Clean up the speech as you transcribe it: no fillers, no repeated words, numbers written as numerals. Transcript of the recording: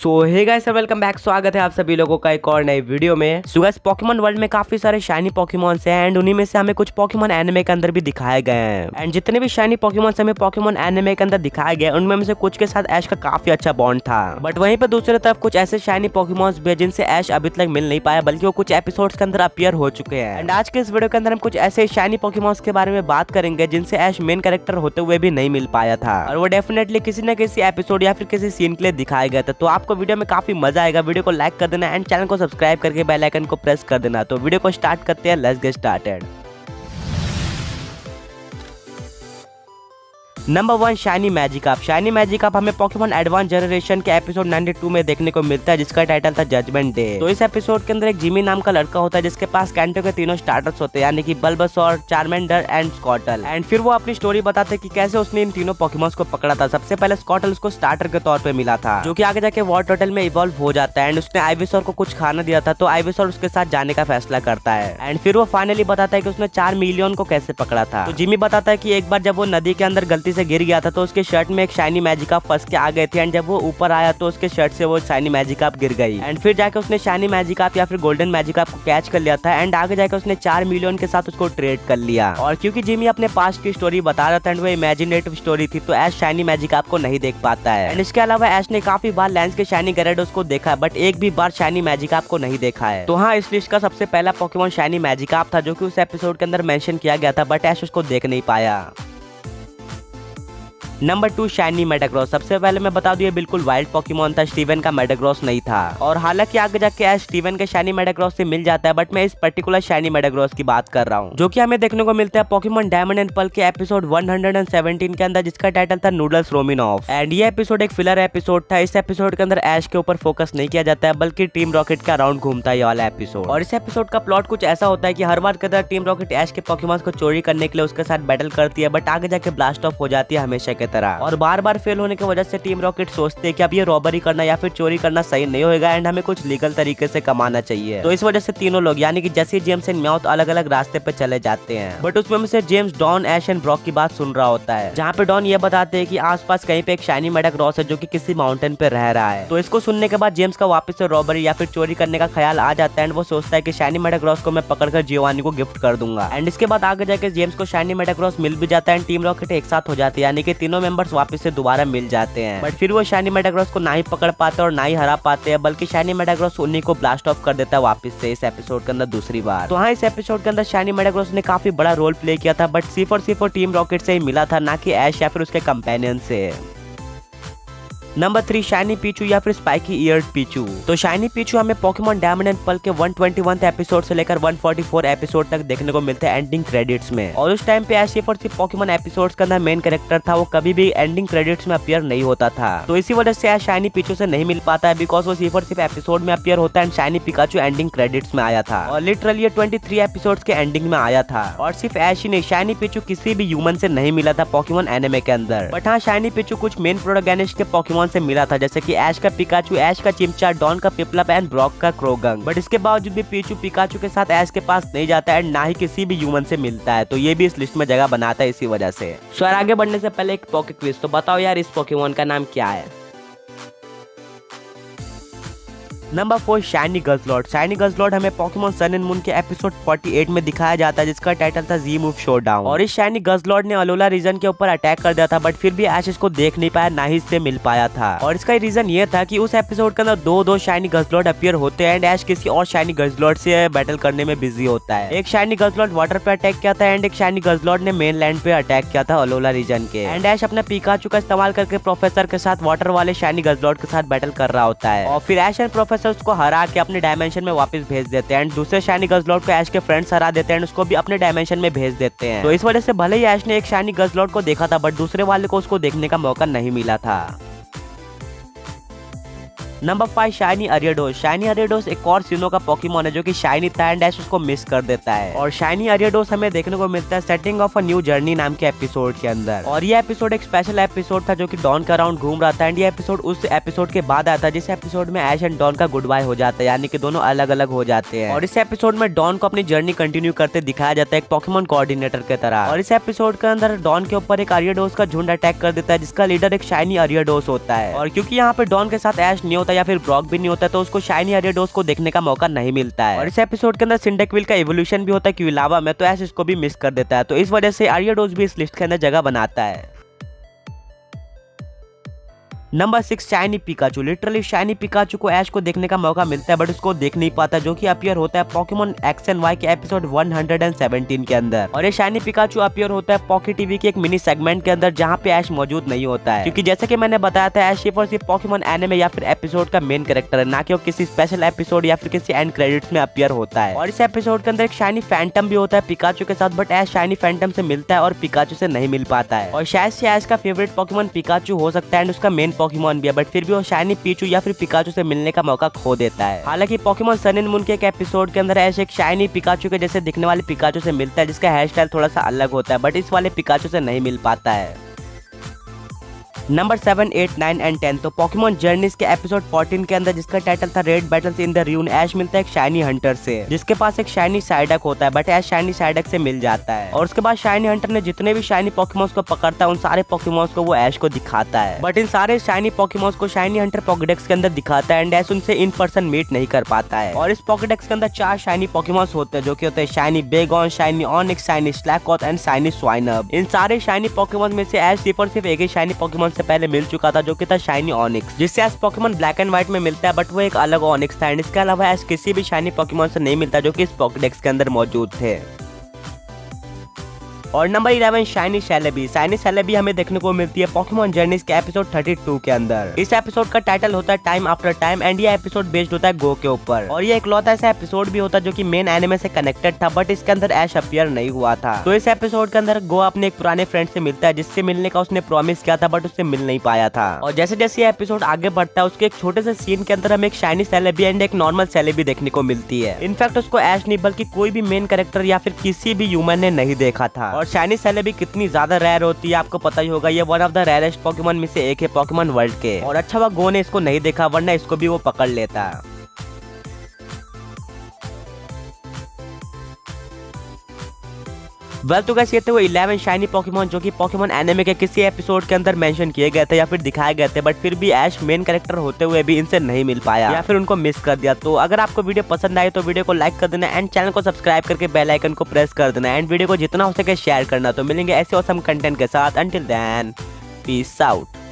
सो hey guys welcome back, स्वागत है आप सभी लोगों का एक और नई वीडियो में। सो गाइस पोकेमॉन वर्ल्ड में काफी सारे शाइनी पोकेमॉन्स हैं एंड उन्हीं में से हमें कुछ पोकेमॉन एनिमे के अंदर भी दिखाए गए हैं। एंड जितने भी शाइनी पोकेमॉन्स हमें पोकेमॉन एनिमे के अंदर दिखाए गए उनमें से कुछ के साथ ऐश का काफी अच्छा बॉन्ड था, बट वहीं पर दूसरी तरफ कुछ ऐसे शाइनी पोकेमॉन्स भी जिनसे ऐश अभी तक मिल नहीं पाया, बल्कि वो कुछ एपिसोड्स के अंदर अपीयर हो चुके हैं। एंड आज के इस वीडियो के अंदर हम कुछ ऐसे शाइनी पोकेमॉन्स के बारे में बात करेंगे जिनसे ऐश मेन कैरेक्टर होते हुए भी नहीं मिल पाया था, और वो डेफिनेटली किसी न किसी एपिसोड या फिर किसी सीन के लिए दिखाए गए थे। तो आपको वीडियो में काफी मजा आएगा। वीडियो को लाइक कर देना एंड चैनल को सब्सक्राइब करके बेल आइकन को प्रेस कर देना। तो वीडियो को स्टार्ट करते हैं, let's get started. Number 1 shiny Magikarp. Shiny Magikarp हमें पोकेमॉन एडवांस जनरेशन के एपिसोड 92 में देखने को मिलता है, जिसका टाइटल था जजमेंट डे। तो इस एपिसोड के अंदर एक जिमी नाम का लड़का होता है जिसके पास कैंटो के तीनों स्टार्टर्स होते हैं, यानी कि बल्बासोर, चार्मेंडर एंड स्कॉटल। एंड फिर वो अपनी स्टोरी बताते हैं कि कैसे उसने इन तीनों पोकेमॉन्स को पकड़ा था। सबसे पहले स्कॉटल उसको स्टार्टर के तौर पे मिला था, जो कि आगे जाके वॉर टर्टल में इवॉल्व हो जाता है। एंड उसने आइवेसोर को कुछ खाना दिया था, तो आइवेसोर उसके साथ जाने का फैसला करता है। एंड फिर वो फाइनली बताता है कि उसने 4 मिलियन को कैसे पकड़ा था। तो जिमी बताता है कि एक बार जब वो नदी के अंदर गलती से गिर गया था तो उसके शर्ट में एक शाइनी मैजिकाप फंस के आ गए थे, एंड जब वो ऊपर आया तो उसके शर्ट से वो शाइनी मैजिकाप गिर गई। एंड फिर जाके उसने शाइनी मैजिकाप या फिर गोल्डन मैजिकाप को कैच कर लिया था, एंड आगे जाके उसने 4 मिलियन के साथ उसको ट्रेड कर लिया। और क्योंकि जिमी अपने पास्ट की स्टोरी बता रहा था एंड वो इमेजिनेटिव स्टोरी थी, तो ऐश शाइनी मैजिकाप को नहीं देख पाता है। एंड इसके अलावा ऐश ने काफी बार लैंस के शाइनी गैराडोस को देखा है, बट एक भी बार शाइनी मैजिकाप को नहीं देखा है। तो हाँ, इस लिस्ट का सबसे पहला पोकेमॉन शाइनी मैजिकाप था, जो कि उस एपिसोड के अंदर मेंशन किया गया था, बट ऐश उसको देख नहीं पाया। Number 2 shiny Metagross. सबसे पहले मैं बता दूं ये बिल्कुल वाइल्ड पोकेमॉन था, स्टीवन का मेटाग्रॉस नहीं था। और हालांकि आगे जाके ऐश स्टीवन के शाइनी मेटाग्रॉस से मिल जाता है, बट मैं इस पर्टिकुलर शाइनी मेटाग्रॉस की बात कर रहा हूं, जो कि हमें देखने को मिलता है पोकेमॉन डायमंड एंड पर्ल के एपिसोड 117 के अंदर, जिसका टाइटल था नूडल्स रोमिनॉफ। एंड ये एपिसोड एक फिलर एपिसोड था। इस एपिसोड के अंदर ऐश के ऊपर फोकस नहीं किया जाता है, बल्कि टीम रॉकेट के अराउंड घूमता है ये वाला एपिसोड। और इस एपिसोड का प्लॉट कुछ ऐसा होता है कि हर बार के अंदर टीम रॉकेट ऐश के पोकेमॉन्स को चोरी करने के लिए उसके साथ बैटल करती है, बट आगे जाके ब्लास्ट ऑफ हो जाती है हमेशा की तरह। और बार फेल होने की वजह से टीम रॉकेट सोचते हैं कि अब ये रॉबरी करना या फिर चोरी करना सही नहीं होगा, एंड हमें कुछ लीगल तरीके से कमाना चाहिए। तो इस वजह से तीनों लोग यानी कि जेसी, जेम्स एंड म्याउथ अलग अलग रास्ते पे चले जाते हैं। बट उसमें से James Don, Ash and Brock की बात सुन रहा होता है, जहाँ पे डॉन ये बताते हैं कि आसपास कहीं पे एक शाइनी मेटाग्रॉस है जो कि किसी माउंटेन पे रह रहा है। तो इसको सुनने के बाद जेम्स का वापस से रॉबरी या फिर चोरी करने का ख्याल आ जाता है, एंड वो सोचता है कि शाइनी मेटाग्रॉस को मैं पकड़कर जियोवानी को गिफ्ट कर दूंगा। एंड इसके बाद आगे जाके जेम्स को शाइनी मेटाग्रॉस मिल भी जाता है एंड टीम रॉकेट एक साथ हो जाती है, यानी कि तीनों मेंबर्स वापस से दोबारा मिल जाते हैं। बट फिर वो शाइनी मेटाग्रॉस को ना ही पकड़ पाते और ना ही हरा पाते हैं, बल्कि शाइनी मेटाग्रॉस उन्हीं को ब्लास्ट ऑफ कर देता है वापस से इस एपिसोड के अंदर दूसरी बार। तो हाँ, इस एपिसोड के अंदर शाइनी मेटाग्रॉस ने काफी बड़ा रोल प्ले किया था, बट सिर्फ और टीम रॉकेट से ही मिला था, ना कि ऐश या फिर उसके कंपेनियन से। नंबर 3 शाइनी पीचू या फिर स्पाइकी ईयर्ड पीचू। तो शाइनी पीचू हमें पोकेमॉन डायमंड एंड पर्ल के 121 एपिसोड से लेकर 144 एपिसोड तक देखने को मिलते हैं एंडिंग क्रेडिट्स में। और उस टाइम पे ऐश सिर्फ पोकेमॉन एपिसोड्स के अंदर मेन कैरेक्टर था, वो कभी भी एंडिंग क्रेडिट्स में अपीयर नहीं होता था। तो इसी वजह से ऐश शाइनी पीचू से नहीं मिल पाता है, बिकॉज वो सिर्फ एपिसोड में अपीयर होता है and shiny Pikachu ending credits में आया था, और लिटरली ये 23 एपिसोड्स के एंडिंग में आया था। और सिर्फ ऐश ही नहीं, शाइनी पीचू किसी भी ह्यूमन से नहीं मिला था पोकेमॉन एनिमे के अंदर। बट हाँ, शाइनी पीचू कुछ मेन प्रोटोगेनिस्ट के पोकेमॉन से मिला था, जैसे कि ऐश का पिकाचू, ऐश का चिमचा, डॉन का पिपलप एंड ब्रॉक का क्रोगंग। बट इसके बावजूद भी पीचू पिकाचू के साथ ऐश के पास नहीं जाता है, ना ही किसी भी ह्यूमन से मिलता है। तो ये भी इस लिस्ट में जगह बनाता है इसी वजह से। सो आगे बढ़ने से पहले एक पोके क्विज। तो बताओ यार, इस पोकेमॉन का नाम क्या है? Number 4 shiny Guzzlord. Shiny Guzzlord हमें पोकेमॉन सन एंड मून के एपिसोड 48 में दिखाया जाता है, जिसका टाइटल था जी मूव शोडाउन। और इस शाइनी गजलॉर्ड ने अलोला रीजन के ऊपर अटैक कर दिया था, बट फिर भी ऐश इसको देख नहीं पाया, ना ही इससे मिल पाया था। और इसका रीजन ये था कि उस एपिसोड के अंदर दो शाइनी गजलॉर्ड अपीयर होते हैं एंड ऐश किसी और शाइनी गजलॉर्ड से बैटल करने में बिजी होता है। एक शाइनी गजलॉर्ड वाटर पे अटैक किया था एंड एक शाइनी गजलॉर्ड ने मेन लैंड पे अटैक किया था अलोला रीजन के। एंड ऐश अपना पिकाचू का इस्तेमाल करके प्रोफेसर के साथ वाटर वाले शाइनी गजलॉर्ड के साथ बैटल कर रहा होता है, और फिर ऐश एंड प्रोफेसर उसको हरा के अपने डायमेंशन में वापस भेज देते हैं एंड दूसरे शाइनी गजलॉर्ड को ऐश के फ्रेंड्स हरा देते हैं एंड उसको भी अपने डायमेंशन में भेज देते हैं। तो इस वजह से भले ही ऐश ने एक शाइनी गजलॉर्ड को देखा था, बट दूसरे वाले को उसको देखने का मौका नहीं मिला था। Number 5 shiny Ariados. Shiny Ariados एक और सीनो का पोकेमॉन है जो कि शाइनी था एंड ऐश उसको मिस कर देता है। और शाइनी अरियाडोस हमें देखने को मिलता है setting of a new journey नाम के एपिसोड के अंदर। और ये एपिसोड एक स्पेशल एपिसोड था जो कि डॉन का अराउंड घूम रहा था एंड ये एपिसोड उस एपिसोड के बाद आया था जिस एपिसोड में ऐश एंड डॉन का गुड बाय हो जाता है, यानी कि दोनों अलग अलग हो जाते हैं। और इस एपिसोड में डॉन को अपनी जर्नी कंटिन्यू करते दिखाया जाता है एक पोकेमॉन कोऑर्डिनेटर की तरह। और इस एपिसोड के अंदर डॉन के ऊपर एक अरियाडोस का झुंड अटैक कर देता है जिसका लीडर एक शाइनी अरियाडोस होता है। और क्योंकि यहाँ पे डॉन के साथ ऐश नहीं होता या फिर ब्रॉक भी नहीं होता, तो उसको शाइनी एरियोडोस को देखने का मौका नहीं मिलता है। और इस एपिसोड के अंदर सिंडेक्विल का इवोल्यूशन भी होता है क्यों लावा में, तो ऐश इसको भी मिस कर देता है, तो इस वजह से एरियोडोस भी इस लिस्ट के अंदर जगह बनाता है। Number 6 shiny Pikachu. Literally shiny Pikachu को ऐश को देखने का मौका मिलता है बट उसको देख नहीं पाता, जो कि अपीयर होता है पोकेमॉन एक्स एंड वाई के एपिसोड 117 के अंदर। और ये शाइनी पिकाचू अपीयर होता है पॉकी टीवी के एक मिनी सेगमेंट के अंदर जहाँ पे ऐश मौजूद नहीं होता है, क्योंकि जैसे कि मैंने बताया था ऐश सिर्फ और सिर्फ पोकेमॉन एनिमे या फिर एपिसोड का मेन कैरेक्टर है, ना कि वो किसी स्पेशल एपिसोड या फिर किसी एंड क्रेडिट्स में अपीयर होता है। और इस एपिसोड के अंदर एक शाइनी फैंटम भी होता है पिकाचू के साथ, बट ऐश शाइनी फैंटम से मिलता है और पिकाचू से नहीं मिल पाता है। और शायद से ऐश का फेवरेट पोकेमॉन पिकाचू हो सकता है एंड उसका मेन पोकेमॉन भी है, बट फिर भी वो शाइनी पीचू या फिर पिकाचू से मिलने का मौका खो देता है। हालांकि पोकेमॉन सन एंड मून के एक एपिसोड के अंदर ऐश एक शाइनी पिकाचू के जैसे दिखने वाले पिकाचू से मिलता है जिसका हेयर स्टाइल थोड़ा सा अलग होता है, बट इस वाले पिकाचू से नहीं मिल पाता है। नंबर 7, 8, 9 एंड 10 तो पोकेमॉन जर्नीज के एपिसोड 14 के अंदर जिसका टाइटल था red battles in the ruin, Ash मिलता है एक शाइनी हंटर से जिसके पास एक शाइनी साइडक होता है, बट ऐश शाइनी साइडक से मिल जाता है। और उसके बाद शाइनी हंटर ने जितने भी शाइनी पोकेमॉन्स को पकड़ता है उन सारे पोकेमॉन्स को वो ऐश को दिखाता है, बट इन सारे शाइनी पोकेमॉन्स को शाइनी हंटर पॉकेडेक्स के अंदर दिखाता है एंड ऐश उनसे इन पर्सन मीट नहीं कर पाता है। और इस पॉकेडेक्स के अंदर 4 शाइनी पोकेमॉन्स होते हैं जो कि होते हैं shiny Bagon, shiny Onix, shiny Slakoth and shiny Swinub. इन सारे शाइनी पोकेमॉन में से ऐश सिर्फ और सिर्फ एक ही शाइनी पोकेमॉन से पहले मिल चुका था जो कि था शाइनी ऑनिक्स, जिससे ऐश पोकेमॉन ब्लैक एंड व्हाइट में मिलता है, बट वो एक अलग ऑनिक्स था एंड इसके अलावा ऐश किसी भी शाइनी पोकेमॉन से नहीं मिलता जो कि इस पॉकेडेक्स के अंदर मौजूद थे। और number 11 shiny Celebi. Shiny Celebi हमें देखने को मिलती है पोकेमॉन जर्नीज के एपिसोड 32 के अंदर। इस एपिसोड का टाइटल होता है टाइम आफ्टर टाइम एंड ये एपिसोड बेस्ड होता है गो के ऊपर। और ये इकलौता ऐसा एपिसोड भी होता है जो कि मेन एनिमे से कनेक्टेड था, बट इसके अंदर ऐश अपीयर नहीं हुआ था। तो इस एपिसोड के अंदर गो अपने एक पुराने फ्रेंड से मिलता है जिससे मिलने का उसने प्रॉमिस किया था, बट उससे मिल नहीं पाया था। और जैसे जैसे ये एपिसोड आगे बढ़ता है उसके एक छोटे से सीन के अंदर हमें एक शाइनी सेलेबी एंड एक नॉर्मल सेलेबी देखने को मिलती है। इनफैक्ट उसको ऐश नहीं बल्कि कोई भी मेन कैरेक्टर या फिर किसी भी ह्यूमन ने नहीं देखा था। और शाइनी सेलेबी कितनी ज्यादा रेयर होती है आपको पता ही होगा, ये one of the rarest Pokemon में से एक है पोकेमॉन वर्ल्ड के। और अच्छा हुआ गो ने इसको नहीं देखा वरना इसको भी वो पकड़ लेता। तो गाइस ये थे वो 11 शाइनी पोकेमॉन जो कि पोकेमॉन एनिमे के किसी एपिसोड के अंदर मेंशन किए गए थे या फिर दिखाए गए थे, बट फिर भी ऐश मेन कैरेक्टर होते हुए भी इनसे नहीं मिल पाया या फिर उनको मिस कर दिया। तो अगर आपको वीडियो पसंद आए तो वीडियो को लाइक कर देना एंड चैनल को सब्सक्राइब करके बेल आइकन को प्रेस कर देना एंड वीडियो को जितना हो सके शेयर करना। तो मिलेंगे ऐसे ऑसम कंटेंट के साथ, अंटिल देन पीस आउट।